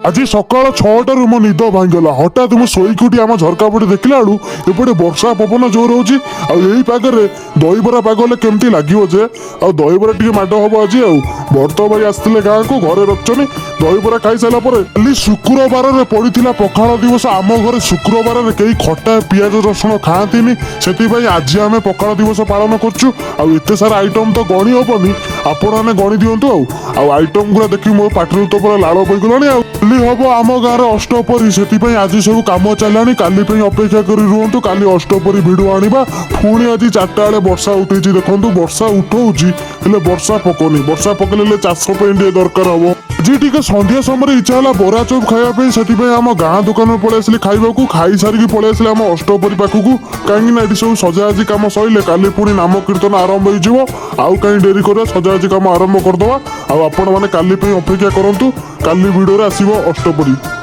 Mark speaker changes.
Speaker 1: आज सकाल 6टारू मो निद भांगला हठात मु शोईकी उठी आम झरका पटे देखला बेलू एपटे वर्षा पवन जोर होची आई पागरे दहीबरा पागले केमती लगे जे आ दहीबरा टे माड हम आज भरत भाई आसते गाँ को घरे रखनी दहीबरा खाई सारा कल शुक्रवार में पड़ा पखाल दिवस आम घर शुक्रवार में कई खटा पिज रसुण खाती से आज आम पखाल दिवस पालन करते सारा आइटम तो गणी हेनी आपण मैंने गणी दिंतु आइटम गुड़ा देखिए मो पाटर तो पूरा लाड़ पैगला हम आम गाँव अष्टपरी से आज सब कम चलानी काली अपेक्षा कर रुहतु काली अष्टपरी भिड आनिबा पुणी आज 4टा बेले वर्षा उठे देखु वर्षा उठाऊँगी वर्षा पकनी वर्षा पकड़े चाष दरकार हम जी टी संध्या समय इच्छा है बरा चप खायापी से आम गाँ दुकान पलि आसली खाइबा खाई सारिकी पलि आसली आम अष्टपरी पाखक कहीं ये सब सजाजी कम सैले काली पुणी नाम कीर्तन आरंभ हो कहीं डेरी कर सजाजी कम आरंभ करदे आपण मैंने काली अपेक्षा करूँ काली भिडियो आसो अष्टपरी।